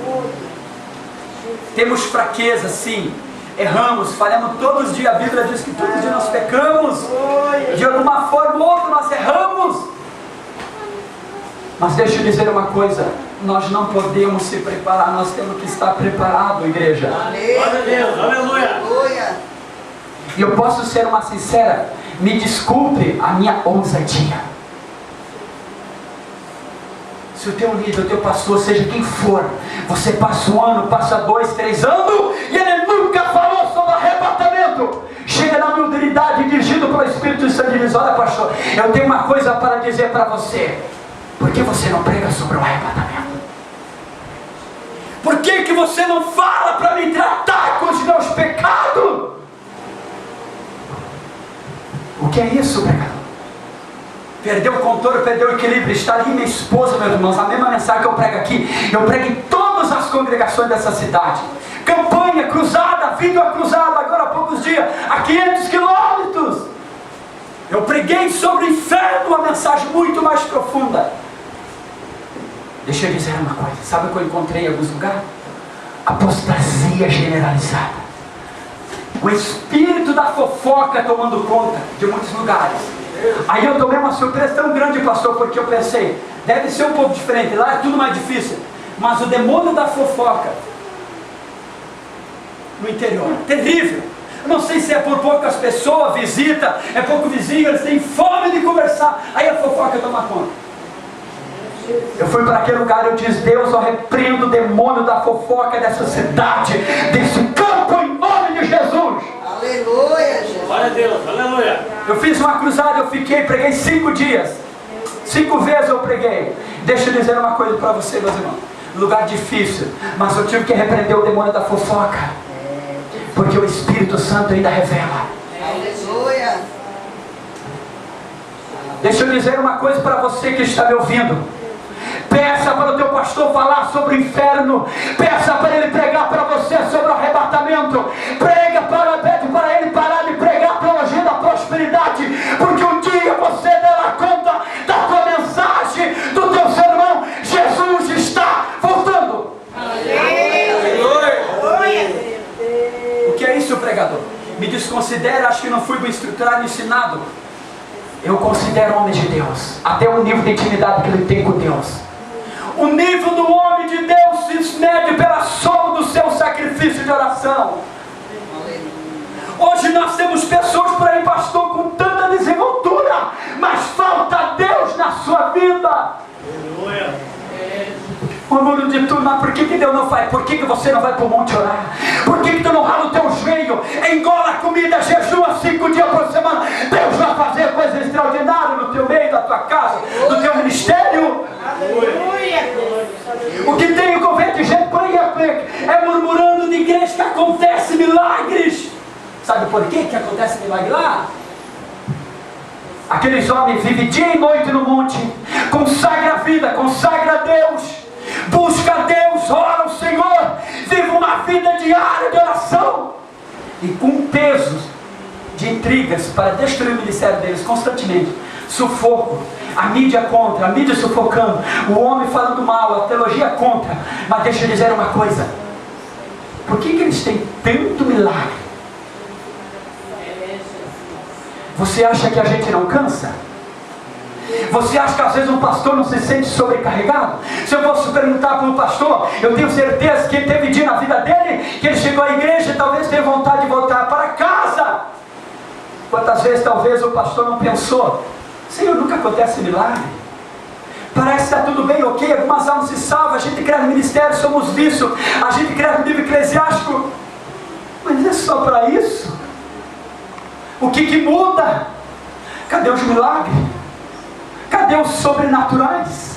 [SPEAKER 1] Temos fraqueza, sim. Erramos, falhamos todos os dias. A Bíblia diz que todos os dias nós pecamos. De alguma forma ou outra nós erramos. Mas deixa eu dizer uma coisa. Nós não podemos se preparar. Nós temos que estar preparados, igreja.
[SPEAKER 2] Glória a Deus, aleluia.
[SPEAKER 1] E eu posso ser uma sincera. Me desculpe a minha ousadia. Se o teu líder, o teu pastor, seja quem for, você passa um ano, passa 2, 3 anos, e ele nunca falou sobre arrebatamento. Chega na humildade, dirigido pelo Espírito Santo, e diz: olha, pastor, eu tenho uma coisa para dizer para você. Por que você não prega sobre o arrebatamento? Por que você não fala para me tratar com os meus pecados? O que é isso, pregador? Perdeu o controle, perdeu o equilíbrio. Está ali minha esposa, meus irmãos. A mesma mensagem que eu prego aqui, eu prego em todas as congregações dessa cidade. Campanha, cruzada, vídeo a cruzada, agora há poucos dias, a 500 quilômetros. Eu preguei sobre o inferno, uma mensagem muito mais profunda. Deixa eu dizer uma coisa. Sabe o que eu encontrei em alguns lugares? Apostasia generalizada. O espírito da fofoca tomando conta de muitos lugares. Aí eu tomei uma surpresa tão grande, pastor, porque eu pensei, deve ser um pouco diferente, lá é tudo mais difícil. Mas o demônio da fofoca no interior, terrível. Eu não sei se é por poucas pessoas, visita, é pouco vizinho, eles têm fome de conversar, aí a fofoca toma conta. Eu fui para aquele lugar e eu disse: Deus, eu repreendo o demônio da fofoca dessa cidade, desse campo, em nome de Jesus.
[SPEAKER 3] Aleluia, Jesus.
[SPEAKER 2] Glória a Deus, aleluia.
[SPEAKER 1] Eu fiz uma cruzada, eu preguei 5 dias. 5 vezes eu preguei. Deixa eu dizer uma coisa para você, meus irmãos. Lugar difícil, mas eu tive que repreender o demônio da fofoca, porque o Espírito Santo ainda revela.
[SPEAKER 3] Aleluia.
[SPEAKER 1] Deixa eu dizer uma coisa para você que está me ouvindo. Peça para o teu pastor falar sobre o inferno. Peça para ele pregar para você sobre o arrebatamento. Pede para ele parar de pregar a teologia da prosperidade, porque um dia você dará conta da tua mensagem, do teu sermão. Jesus está voltando. O que é isso, pregador? Me desconsidera, acho que não fui bem estruturado e ensinado. Eu considero homem de Deus, até o nível de intimidade que ele tem com Deus. O nível do homem de Deus se mede pela soma do seu sacrifício de oração. Hoje nós temos pessoas por aí, pastor, com tanta desenvoltura, mas falta Deus na sua vida. Murmúrio de tudo, mas por que Deus não faz? Por que você não vai para o monte orar? Por que tu não rala o teu joelho, engola a comida, jejua 5 dias por semana? Deus vai fazer coisa extraordinária no teu meio, da tua casa, no teu ministério. O que tem o governo de gente por aí é murmurando de igreja que acontece milagres. Sabe por que acontece milagre lá? Aqueles homens vivem dia e noite no monte, consagra a vida, consagra a Deus, busca a Deus, ora ao Senhor, vive uma vida diária de oração, e com peso de intrigas para destruir o ministério deles constantemente, sufoco, a mídia contra, a mídia sufocando, o homem falando mal, a teologia contra. Mas deixa eu dizer uma coisa: por que eles têm tanto milagre? Você acha que a gente não cansa? Você acha que às vezes um pastor não se sente sobrecarregado? Se eu fosse perguntar para um pastor, eu tenho certeza que teve dia na vida dele que ele chegou à igreja e talvez tenha vontade de voltar para casa. Quantas vezes talvez o pastor não pensou: Senhor, nunca acontece milagre? Parece que está tudo bem, ok, algumas almas se salvam, a gente cresce no ministério, somos vistos, a gente cresce no nível eclesiástico, mas é só para isso? O que muda? Cadê os milagres? Cadê os sobrenaturais?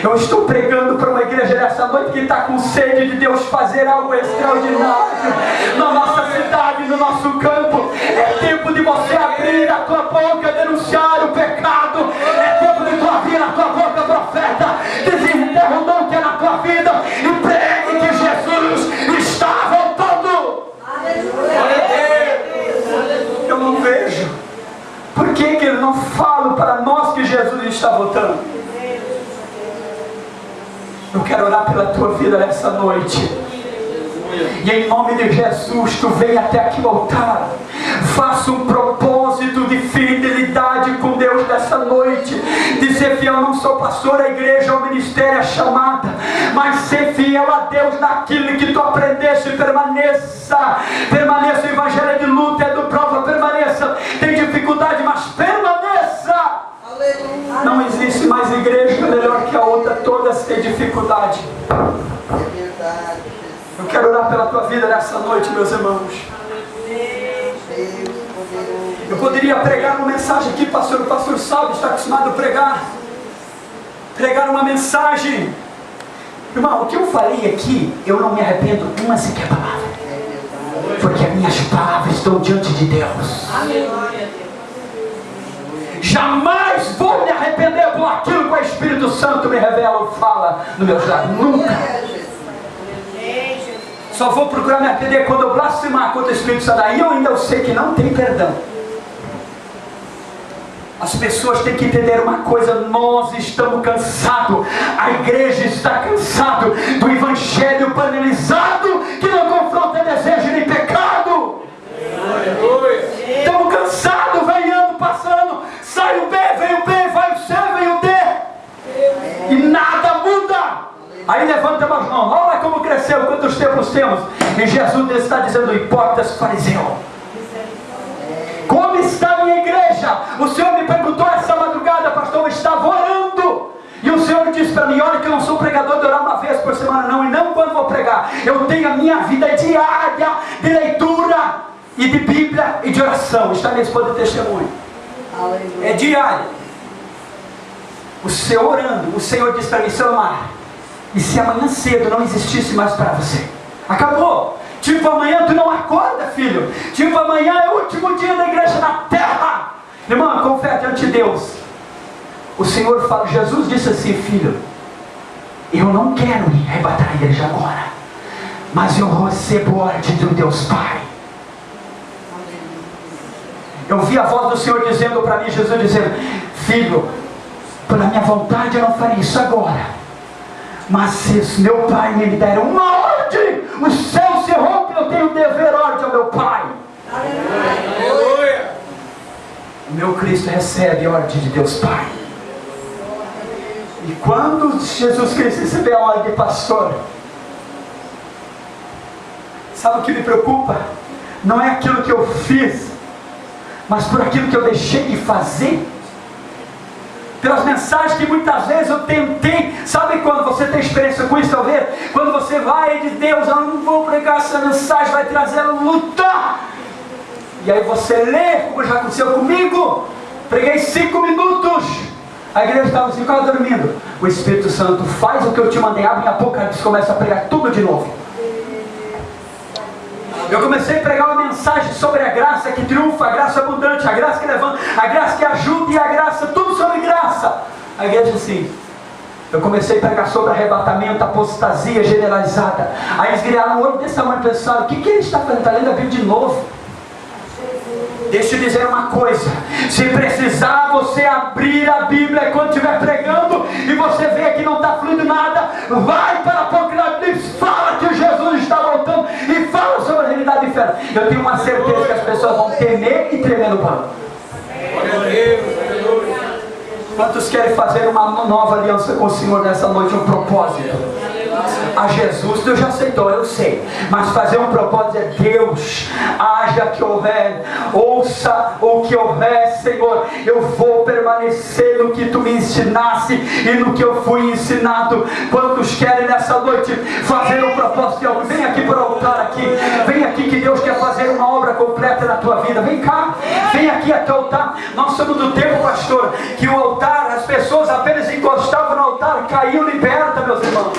[SPEAKER 1] Eu estou pregando para uma igreja nessa noite que está com sede de Deus fazer algo extraordinário na nossa cidade, no nosso campo. É tempo de você abrir a tua boca, denunciar o pecado. É tempo de tu abrir a tua boca, Jesus está voltando. Eu quero orar pela tua vida nessa noite. E em nome de Jesus, tu vem até aqui no altar. Faça um propósito de fidelidade com Deus nessa noite. Dizer fiel, não sou pastor, a igreja, o ministério, a chamada, mas ser fiel a Deus naquilo que tu aprendeste. Permaneça. Permaneça. O evangelho é de luta, é do prova. Permaneça. Tem dificuldade, mas permaneça. Aleluia. Não existe mais igreja melhor que a outra. Todas têm dificuldade. É verdade. Eu quero orar pela tua vida nessa noite, meus irmãos. Eu poderia pregar uma mensagem aqui, pastor. O pastor sabe, está acostumado a pregar uma mensagem. Irmão, o que eu falei aqui, eu não me arrependo uma sequer palavra, porque as minhas palavras estão diante de Deus. Jamais vou me arrepender por aquilo que o Espírito Santo me revela ou fala no meu lábios. Nunca. Só vou procurar me arrepender quando eu blasfemar contra o Espírito Santo. Aí eu sei que não tem perdão. As pessoas têm que entender uma coisa: nós estamos cansados. A igreja está cansada do evangelho banalizado, que não confronta desejo nem pecado. Estamos cansados. Vem ano passando, sai o B, vem o B, vai o C, vem o D, e nada muda. Aí levanta as mãos. Olha como cresceu, quantos templos temos. E Jesus está dizendo: hipócritas, fariseu, como está a minha igreja? O Senhor me perguntou essa madrugada, pastor, eu estava orando, e o Senhor disse para mim: olha que eu não sou pregador de orar uma vez por semana, não, e não quando vou pregar. Eu tenho a minha vida diária de leitura e de Bíblia e de oração. Está nesse poder de testemunho. É diário. O Senhor orando. O Senhor disse para mim: seu Omar, e se amanhã cedo não existisse mais para você? Acabou. Tipo, amanhã tu não acorda, filho. Tipo, amanhã é o último dia da igreja na terra. Irmão, com fé diante de Deus. O Senhor fala, Jesus disse assim: filho, eu não quero arrebatar a igreja agora, mas eu recebo ordem do Deus Pai. Eu vi a voz do Senhor dizendo para mim, Jesus dizendo: filho, pela minha vontade eu não faria isso agora, mas se meu Pai me der uma ordem, o céu se rompe, eu tenho dever ordem ao meu Pai. Aleluia. O meu Cristo recebe a ordem de Deus Pai. E quando Jesus Cristo recebeu a ordem de pastor, sabe o que me preocupa? Não é aquilo que eu fiz, mas por aquilo que eu deixei de fazer. Pelas mensagens que muitas vezes eu tentei. Sabe quando você tem experiência com isso, talvez? Quando você vai e diz: Deus, eu não vou pregar essa mensagem, vai trazer luta. E aí você lê, como já aconteceu comigo. Preguei 5 minutos, a igreja estava assim, quase dormindo. O Espírito Santo faz o que eu te mandei, abre a boca e começa a pregar tudo de novo. Eu comecei a pregar uma mensagem sobre a graça que triunfa, a graça abundante, a graça que levanta, a graça que ajuda e a graça, tudo sobre graça. A igreja assim. Eu comecei a pregar sobre arrebatamento, apostasia generalizada. Aí eles viraram o olho desse tamanho e pensaram: o que ele está fazendo? Está lendo a Bíblia de novo. Deixa eu dizer uma coisa: se precisar você abrir a Bíblia quando estiver pregando e você vê que não está fluindo nada, vai para Apocalipse, fala que Jesus está voltando e fala sobre a realidade do inferno. Eu tenho uma certeza que as pessoas vão temer e tremer no banco. Quantos querem fazer uma nova aliança com o Senhor nessa noite? Um propósito a Jesus, Deus já aceitou, eu sei, mas fazer um propósito é: Deus, haja que houver, ouça o que houver, Senhor, eu vou permanecer no que tu me ensinasse e no que eu fui ensinado. Quantos querem nessa noite fazer um propósito de algo? Vem aqui para o altar aqui, vem aqui que Deus quer fazer uma obra completa na tua vida. Vem cá, vem aqui até o altar. Nós somos do tempo, pastor, que o altar, as pessoas apenas encostavam no altar, caiu liberta, meus irmãos.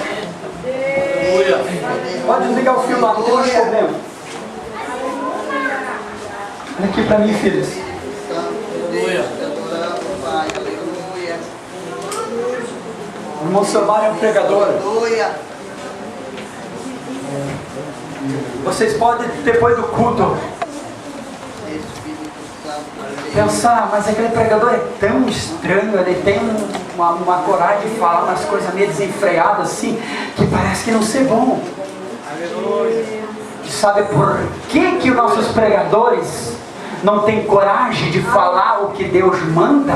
[SPEAKER 1] Pode desligar o fio lá, não tem mais problema. Olha aqui para mim, filhos. O irmão Samar é um pregador. Vocês podem, depois do culto, pensar, mas aquele pregador é tão estranho, ele tem uma coragem de falar umas coisas meio desenfreadas assim, que parece que não ser bom. Sabe por que os nossos pregadores não têm coragem de falar o que Deus manda?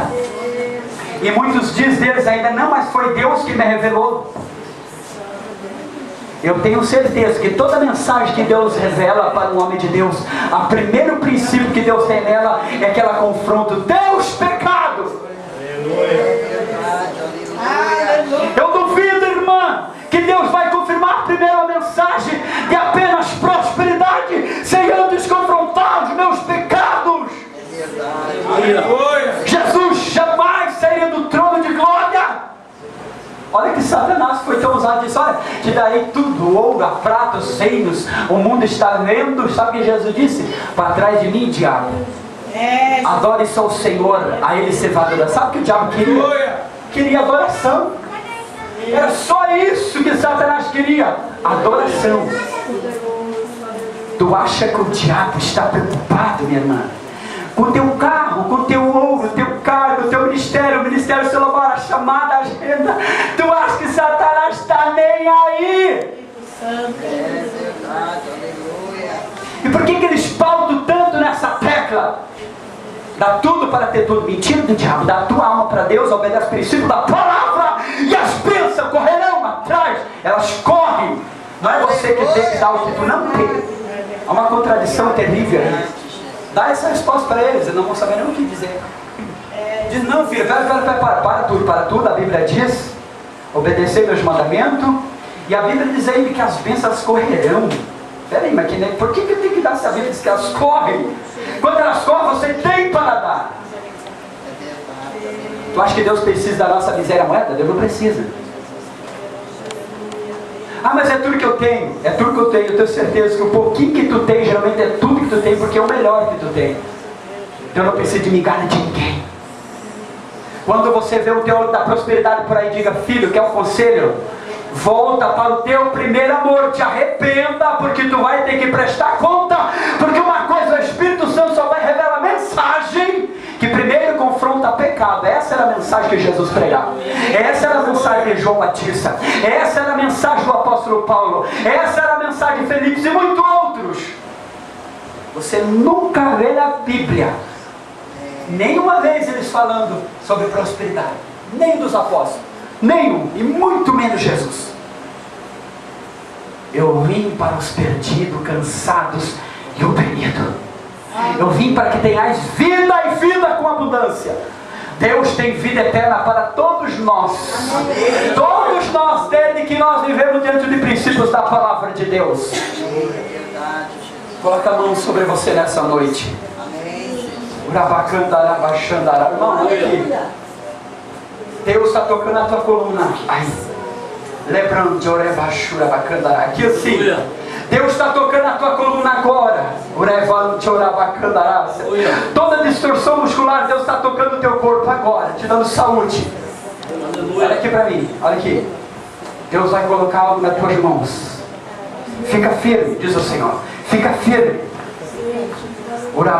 [SPEAKER 1] E muitos dias deles ainda não, mas foi Deus que me revelou. Eu tenho certeza que toda mensagem que Deus revela para um homem de Deus, o primeiro princípio que Deus tem nela é que ela confronta o Deus pecado. Eu duvido, irmã, que Deus vai confirmar primeiro a mensagem de apenas prosperidade, sem antes confrontar os meus pecados. Jesus jamais sairia do trono de glória. Olha que Satanás foi tão usado e disse: olha, te darei tudo, o ouro, a prata, os reinos, o mundo está vendo. Sabe o que Jesus disse? Para trás de mim, diabo. Adore só o Senhor, a Ele se vai adorar. Sabe o que o diabo queria? Queria adoração. Era só isso que Satanás queria, adoração. Tu acha que o diabo está preocupado, minha irmã, com o teu carro, com o teu ouro, o teu cargo, o teu ministério, o ministério celular, a chamada, a agenda? Tu acha que Satanás está nem aí? E por que eles pautam tanto nessa tecla? Dá tudo para ter tudo. Mentira do diabo. Dá a tua alma para Deus, obedece o princípio da palavra, e as bênçãos correrão atrás. Elas correm. Não é você que tem que dar o que tu não tem. Há uma contradição terrível aí. Dá essa resposta para eles, eles não vão saber nem o que dizer. Diz: não, filho, para tudo. A Bíblia diz: obedecer meus mandamentos. E a Bíblia diz aí que as bênçãos correrão. Peraí, mas por que eu tenho que dar essa Bíblia? Diz que elas correm. Quando elas correm, você tem para dar. Tu acha que Deus precisa da nossa miséria moeda? Deus não precisa. Ah, mas é tudo que eu tenho. É tudo que eu tenho. Eu tenho certeza que o pouquinho que tu tem, geralmente é tudo que tu tem, porque é o melhor que tu tem. Então eu não preciso de migalha de ninguém. Quando você vê o teólogo da prosperidade por aí, diga: filho, quer um conselho? Volta para o teu primeiro amor, te arrependa, porque tu vai ter que prestar conta. Porque uma coisa, o Espírito Santo só vai revelar a mensagem que primeiro confronta pecado. Essa era a mensagem que Jesus pregava. Essa era a mensagem de João Batista. Essa era a mensagem do apóstolo Paulo. Essa era a mensagem de Felipe e muitos outros. Você nunca vê na Bíblia nenhuma vez eles falando sobre prosperidade. Nem dos apóstolos. Nenhum, e muito menos Jesus. Eu vim para os perdidos, cansados e oprimidos. Eu vim para que tenhais vida e vida com abundância. Deus tem vida eterna para todos nós. Amém. Todos nós, desde que nós vivemos diante de princípios da palavra de Deus. Coloca a mão sobre você nessa noite. Irmão, olha aqui. Deus está tocando a tua coluna. Aqui assim. Deus está tocando a tua coluna agora. Toda distorção muscular, Deus está tocando o teu corpo agora, te dando saúde. Olha aqui para mim, olha aqui. Deus vai colocar algo nas tuas mãos. Fica firme, diz o Senhor. Fica firme. Olha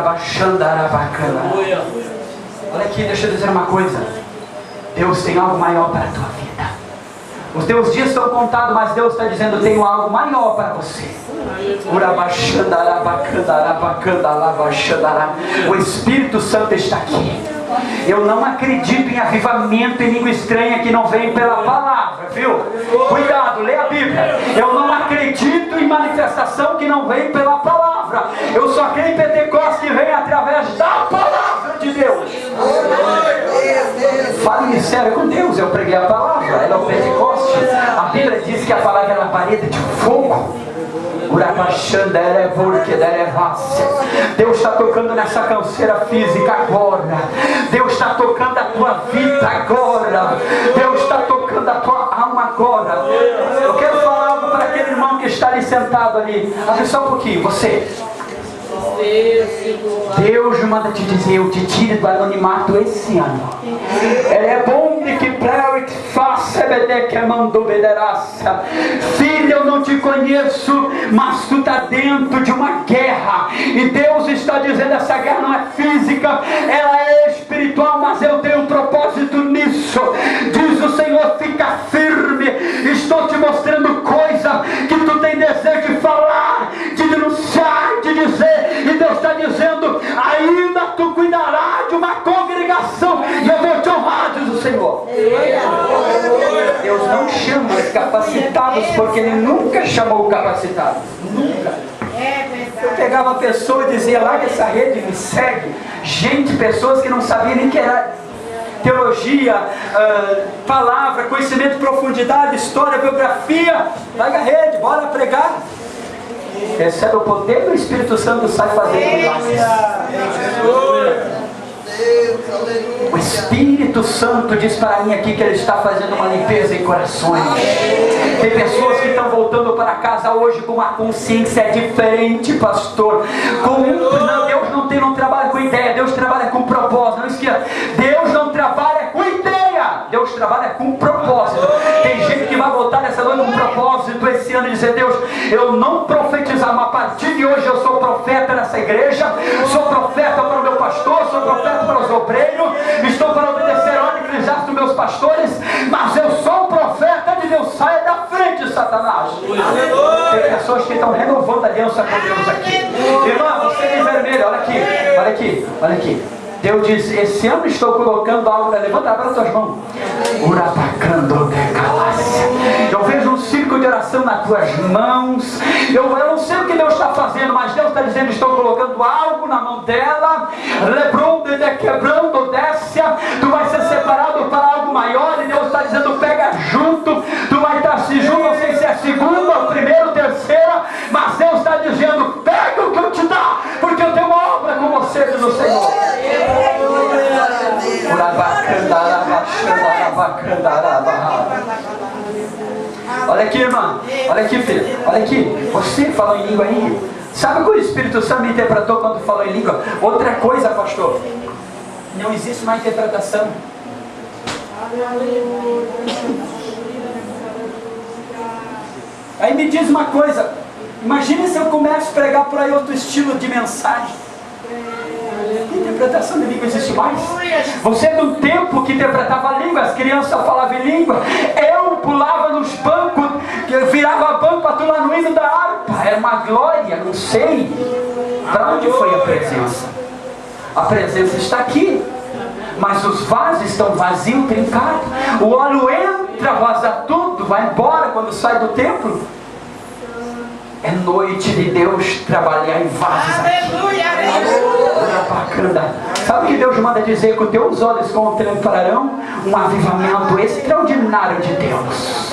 [SPEAKER 1] aqui, deixa eu dizer uma coisa. Deus tem algo maior para a tua vida. Os teus dias estão contados, mas Deus está dizendo: tenho algo maior para você. O Espírito Santo está aqui. Eu não acredito em avivamento em língua estranha que não vem pela palavra, viu? Cuidado, lê a Bíblia. Eu não acredito em manifestação que não vem pela palavra. Eu só creio em Pentecostes que vem através da palavra de Deus. Fale sério com Deus. Eu preguei a palavra, ela é o Pentecostes. A Bíblia diz que a palavra é uma parede de fogo. Deus está tocando nessa canseira física agora. Deus está tocando a tua vida agora. Deus está tocando a tua alma agora. Eu quero falar algo para aquele irmão que está ali sentado ali. Olha só um pouquinho, você. Deus manda te dizer: eu te tire do anonimato esse ano. É bom de que preve faça que mandou bederaça. Filho, eu não te conheço, mas tu está dentro de uma guerra. E Deus está dizendo: essa guerra não é física, ela é tu cuidará de uma congregação e eu vou te honrar, diz o Senhor. Deus não chama os capacitados, porque Ele nunca chamou capacitados. Nunca. Eu pegava a pessoa e dizia, larga essa rede, me segue. Gente, pessoas que não sabiam nem que era teologia, palavra, conhecimento de profundidade, história, biografia. Larga a rede, bora pregar. Recebe o poder do Espírito Santo, sai fazendo milagres. O Espírito Santo diz para mim aqui que Ele está fazendo uma limpeza em corações. Tem pessoas que estão voltando para casa hoje com uma consciência diferente, pastor. Deus não trabalha com ideia, Deus trabalha com propósito. Não esqueça, Deus não trabalha com ideia, Deus trabalha com propósito. Tem gente que vai voltar nessa noite com propósito esse ano e dizer, Deus, eu não profetizar, mas a partir de hoje eu sou profeta nessa igreja, sou profeta para o meu pastor, sou profeta para os obreiros, estou para obedecer a ordem eclesiástica dos meus pastores, mas eu sou um profeta de Deus. Saia da frente, Satanás. Tem pessoas que estão renovando a aliança com Deus aqui. Irmã, você de vermelho, olha aqui, olha aqui, olha aqui. Deus diz, esse ano estou colocando algo, levanta as tuas mãos. Eu vejo um círculo de oração nas tuas mãos. Eu não sei o que Deus está fazendo, mas Deus está dizendo, estou colocando algo na mão dela. Quebrando, desce. Tu vai ser separado para algo maior. E Deus está dizendo, pega junto. Tu vai estar se junto, não sei se é segunda, primeira, terceira. Mas Deus está dizendo, pega o que eu te dá, porque eu tenho uma obra com você, diz o Senhor. Olha aqui, irmã, olha aqui, filho, olha aqui. Você falou em língua aí. Sabe o que o Espírito Santo me interpretou quando falou em língua? Outra coisa, pastor, não existe mais interpretação. Aí me diz uma coisa, imagine se eu começo a pregar por aí outro estilo de mensagem. Interpretação de língua existe mais? Você é do tempo que interpretava a língua, as crianças falavam em língua. Eu pulava nos bancos, virava banco para atuar no hino da harpa. Era uma glória, não sei. Para onde foi a presença? A presença está aqui, mas os vasos estão vazios, trincados. O óleo entra, vaza tudo, vai embora quando sai do templo. É noite de Deus trabalhar em vasos aqui. Sabe o que Deus manda dizer? Que os teus olhos contemplarão um avivamento extraordinário de Deus.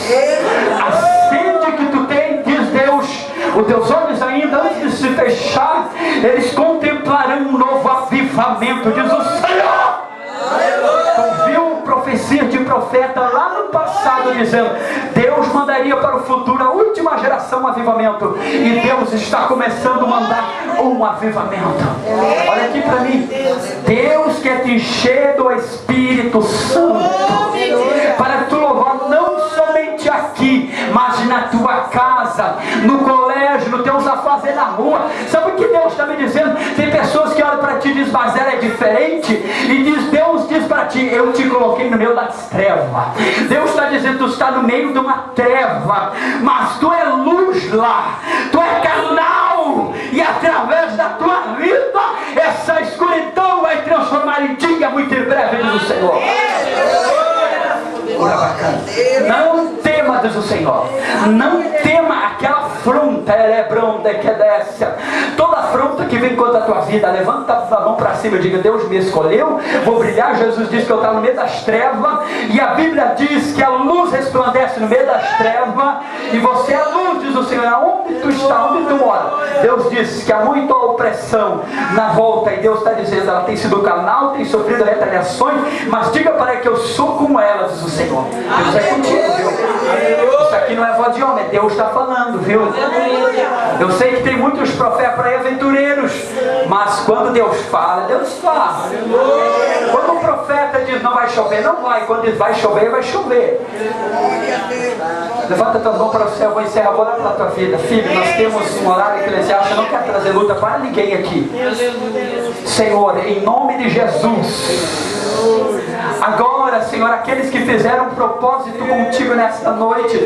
[SPEAKER 1] A sede que tu tens, diz Deus, os teus olhos ainda antes de se fechar, eles contemplarão um novo avivamento, diz o Senhor. Ouviu profecia de profeta lá no passado dizendo, Deus mandaria para o futuro a última geração um avivamento, e Deus está começando a mandar um avivamento. Olha aqui para mim, Deus quer te encher do Espírito Santo para tu louvar não somente aqui, mas na tua casa, no colégio, nos teus afazeres na rua. Sabe o que Deus está me dizendo? Tem pessoas que olham para ti e dizem, mas ela é diferente, e Deus diz para ti, eu te coloquei no meio das trevas. Deus está dizendo, tu está no meio de uma treva, mas tu é luz lá, tu é canal, e através da tua vida essa escuridão vai transformar em dia muito em breve, diz o Senhor. Não tema, diz o Senhor, não tema aquela afronta, toda afronta que vem contra a tua vida. Levanta a mão para cima e diga, Deus me escolheu, vou brilhar. Jesus diz que eu estou no meio das trevas, e a Bíblia diz que a luz resplandece no meio das trevas, e você é a luz, diz o Senhor. Aonde tu está, onde tu mora, Deus diz que há muita opressão na volta, e Deus está dizendo, ela tem sido canal, tem sofrido retaliações, mas diga para ela que eu sou como ela, diz o Senhor. Deus é contigo, viu? Isso aqui não é voz de homem, Deus está falando, viu? Eu sei que tem muitos profetas para aí aventureiros, mas quando Deus fala, Deus fala. Quando o profeta diz não vai chover, não vai. Quando diz vai chover, vai chover. Levanta tuas mãos para o céu, vou encerrar, vou orar pela tua vida. Filho, nós temos um horário eclesiástico, eu não quero trazer luta para ninguém aqui. Senhor, em nome de Jesus, agora, Senhor, aqueles que fizeram um propósito contigo nesta noite,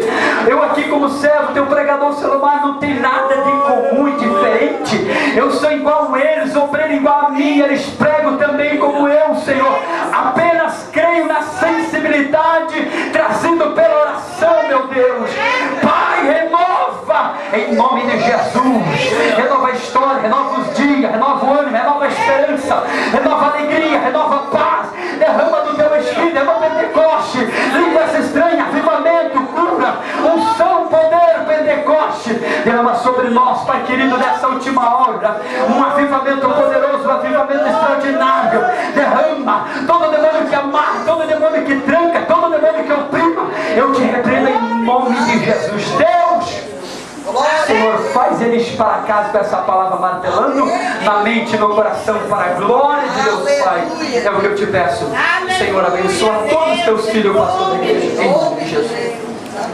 [SPEAKER 1] eu aqui como servo, teu pregador celular, não tem nada de comum e diferente. Eu sou igual a eles, obreiro igual a mim. Eles pregam em nome de Jesus. Renova a história, renova os dias, renova o ânimo, renova a esperança, renova a alegria, renova a paz. Derrama do teu Espírito, derrama o Pentecoste, língua estranha, avivamento, cura, unção, poder, Pentecoste. Derrama sobre nós, Pai querido, nessa última hora, um avivamento poderoso, um avivamento extraordinário. Derrama todo demônio que amarra, todo demônio que tranca, todo demônio que oprima. Eu te repreendo em nome de Jesus. Deus, Senhor, faz eles para casa com essa palavra martelando na mente e no coração, para a glória de Deus, Pai. É o que eu te peço. Senhor, abençoa todos os teus filhos, pastor da igreja, em nome de Jesus.